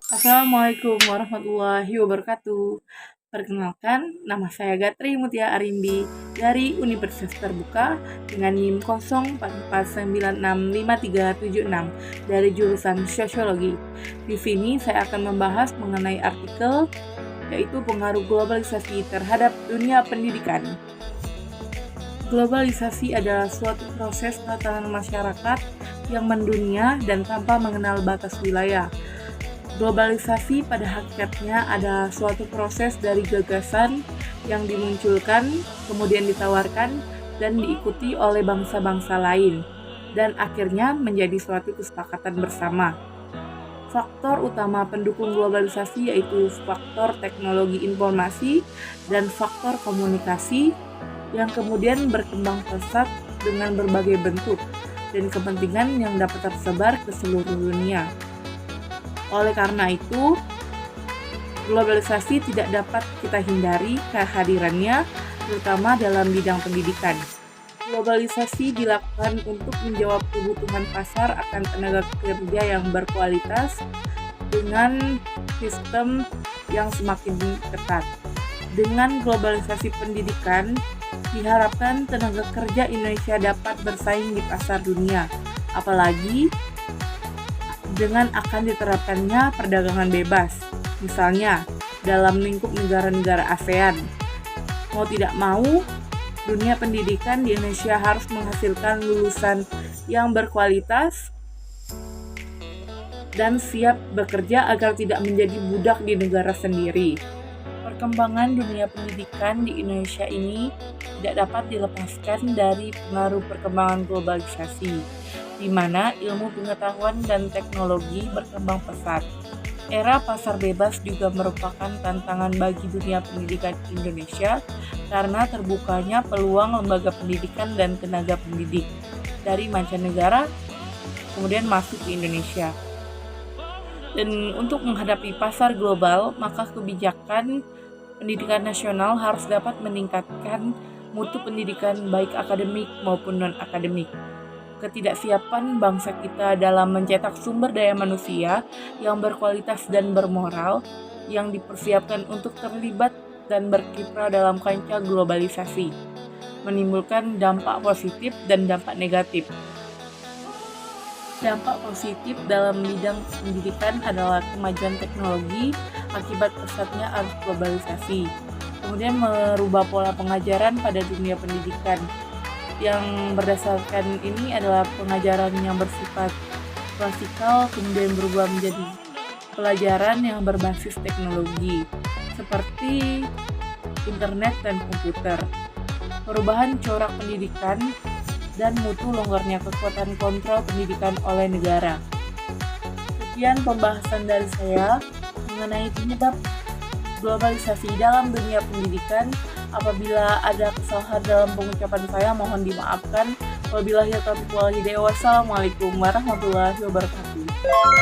Assalamualaikum warahmatullahi wabarakatuh. Perkenalkan, nama saya Gatri Mutia Arimbi dari Universitas Terbuka dengan NIM 0449655376 dari jurusan Sosiologi. Di sini saya akan membahas mengenai artikel yaitu pengaruh globalisasi terhadap dunia pendidikan. Globalisasi adalah suatu proses tatanan masyarakat yang mendunia dan tanpa mengenal batas wilayah. Globalisasi pada hakikatnya adalah suatu proses dari gagasan yang dimunculkan, kemudian ditawarkan, dan diikuti oleh bangsa-bangsa lain, dan akhirnya menjadi suatu kesepakatan bersama. Faktor utama pendukung globalisasi yaitu faktor teknologi informasi dan faktor komunikasi yang kemudian berkembang pesat dengan berbagai bentuk dan kepentingan yang dapat tersebar ke seluruh dunia. Oleh karena itu, globalisasi tidak dapat kita hindari kehadirannya, terutama dalam bidang pendidikan. Globalisasi dilakukan untuk menjawab kebutuhan pasar akan tenaga kerja yang berkualitas dengan sistem yang semakin ketat. Dengan globalisasi pendidikan, diharapkan tenaga kerja Indonesia dapat bersaing di pasar dunia, apalagi dengan akan diterapkannya perdagangan bebas, misalnya dalam lingkup negara-negara ASEAN. Mau tidak mau, dunia pendidikan di Indonesia harus menghasilkan lulusan yang berkualitas dan siap bekerja agar tidak menjadi budak di negara sendiri. Perkembangan dunia pendidikan di Indonesia ini tidak dapat dilepaskan dari pengaruh perkembangan globalisasi, di mana ilmu pengetahuan dan teknologi berkembang pesat. Era pasar bebas juga merupakan tantangan bagi dunia pendidikan Indonesia karena terbukanya peluang lembaga pendidikan dan tenaga pendidik dari mancanegara kemudian masuk ke Indonesia. Dan untuk menghadapi pasar global, maka kebijakan pendidikan nasional harus dapat meningkatkan mutu pendidikan baik akademik maupun non-akademik. Ketidaksiapan bangsa kita dalam mencetak sumber daya manusia yang berkualitas dan bermoral yang dipersiapkan untuk terlibat dan berkiprah dalam kancah globalisasi, menimbulkan dampak positif dan dampak negatif. Dampak positif dalam bidang pendidikan adalah kemajuan teknologi akibat pesatnya arus globalisasi, kemudian merubah pola pengajaran pada dunia pendidikan. Yang berdasarkan ini adalah pengajaran yang bersifat klasikal kemudian berubah menjadi pelajaran yang berbasis teknologi seperti internet dan komputer. Perubahan corak pendidikan dan mutu longgarnya kekuatan kontrol pendidikan oleh negara. Sekian pembahasan dari saya mengenai penyebab globalisasi dalam dunia pendidikan. Apabila ada kesalahan dalam pengucapan saya, mohon dimaafkan. Wabillahi taufiq wal hidayah. Wassalamualaikum warahmatullahi wabarakatuh.